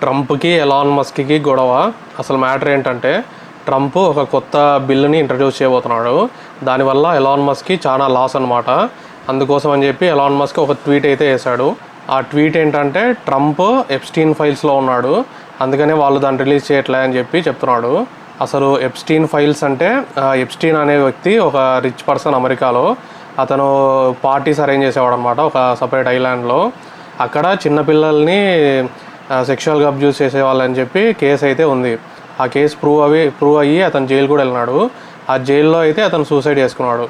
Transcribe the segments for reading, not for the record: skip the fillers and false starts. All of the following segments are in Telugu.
ట్రంప్కి ఎలాన్ మస్క్కి గొడవ. అసలు మ్యాటర్ ఏంటంటే ట్రంప్ ఒక కొత్త బిల్లుని ఇంట్రడ్యూస్ చేయబోతున్నాడు. దానివల్ల ఎలాన్ మస్క్కి చాలా లాస్ అనమాట. అందుకోసం అని చెప్పి ఎలాన్ మస్క్ ఒక ట్వీట్ అయితే వేశాడు. ఆ ట్వీట్ ఏంటంటే ట్రంప్ ఎప్స్టీన్ ఫైల్స్లో ఉన్నాడు, అందుకనే వాళ్ళు దాన్ని రిలీజ్ చేయట్లే అని చెప్పి చెప్తున్నాడు. అసలు ఎప్స్టీన్ ఫైల్స్ అంటే ఎప్స్టీన్ అనే వ్యక్తి ఒక రిచ్ పర్సన్ అమెరికాలో. అతను పార్టీస్ అరేంజ్ చేసేవాడు అనమాట ఒక సపరేట్ ఐలాండ్లో. అక్కడ చిన్నపిల్లల్ని సెక్షువల్గా అబ్యూస్ చేసేవాళ్ళని చెప్పి కేసు అయితే ఉంది. ఆ కేసు ప్రూవ్ అయ్యి అతను జైలు కూడా వెళ్ళినాడు. ఆ జైల్లో అయితే అతను సూసైడ్ చేసుకున్నాడు.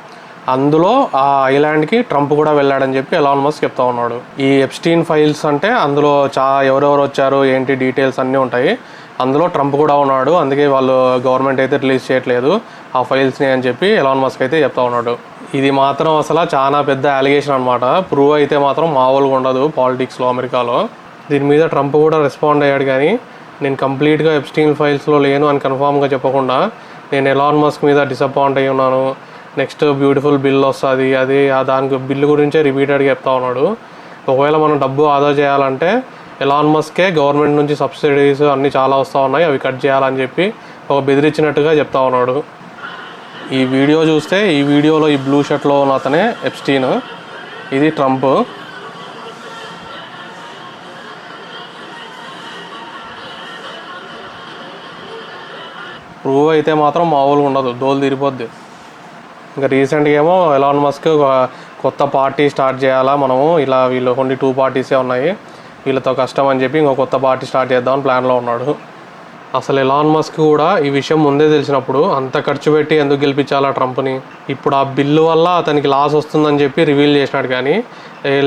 అందులో ఆ ఐలాండ్కి ట్రంప్ కూడా వెళ్ళాడని చెప్పి ఎలాన్ మస్క్ చెప్తా ఉన్నాడు. ఈ ఎప్స్టీన్ ఫైల్స్ అంటే అందులో ఎవరెవరు వచ్చారు ఏంటి డీటెయిల్స్ అన్నీ ఉంటాయి. అందులో ట్రంప్ కూడా ఉన్నాడు, అందుకే వాళ్ళు గవర్నమెంట్ అయితే రిలీజ్ చేయట్లేదు ఆ ఫైల్స్ని అని చెప్పి ఎలాన్ మస్క్ అయితే చెప్తా ఉన్నాడు. ఇది మాత్రం అసలు చాలా పెద్ద అలిగేషన్ అనమాట. ప్రూవ్ అయితే మాత్రం మామూలుగా ఉండదు పాలిటిక్స్లో అమెరికాలో. దీని మీద ట్రంప్ కూడా రెస్పాండ్ అయ్యాడు, కానీ నేను కంప్లీట్గా ఎప్స్టీన్ ఫైల్స్లో లేను అని కన్ఫామ్గా చెప్పకుండా నేను ఎలాన్ మస్క్ మీద డిసప్పాయింట్ అయ్యి ఉన్నాను, నెక్స్ట్ బ్యూటిఫుల్ బిల్ వస్తుంది అది దానికి బిల్లు గురించే రిపీటెడ్గా చెప్తా ఉన్నాడు. ఒకవేళ మనం డబ్బు ఆదా చేయాలంటే ఎలాన్ మస్కే గవర్నమెంట్ నుంచి సబ్సిడీస్ అన్నీ చాలా వస్తూ ఉన్నాయి, అవి కట్ చేయాలని చెప్పి ఒక బెదిరించినట్టుగా చెప్తా ఉన్నాడు. ఈ వీడియో చూస్తే ఈ వీడియోలో ఈ బ్లూ షర్ట్లో ఉన్న అతనే ఎప్స్టీన్, ఇది ట్రంప్. ప్రూవ్ అయితే మాత్రం మామూలుగా ఉండదు, దోలు తీరిపోద్ది. ఇంకా రీసెంట్గా ఏమో ఎలాన్ మస్క్ కొత్త పార్టీ స్టార్ట్ చేయాలా మనము, ఇలా వీళ్ళు ఓన్లీ 2 పార్టీసే ఉన్నాయి, వీళ్ళతో కష్టం అని చెప్పి ఇంకో కొత్త పార్టీ స్టార్ట్ చేద్దామని ప్లాన్లో ఉన్నాడు. అసలు ఎలాన్ మస్క్ కూడా ఈ విషయం ముందే తెలిసినప్పుడు అంత ఖర్చు పెట్టి ఎందుకు గెలిపించాలా ట్రంప్ని? ఇప్పుడు ఆ బిల్లు వల్ల అతనికి లాస్ వస్తుందని చెప్పి రివీల్ చేసినాడు, కానీ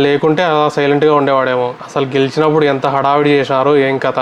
లేకుంటే అలా సైలెంట్గా ఉండేవాడేమో. అసలు గెలిచినప్పుడు ఎంత హడావిడి చేసినారు, ఏం కథ.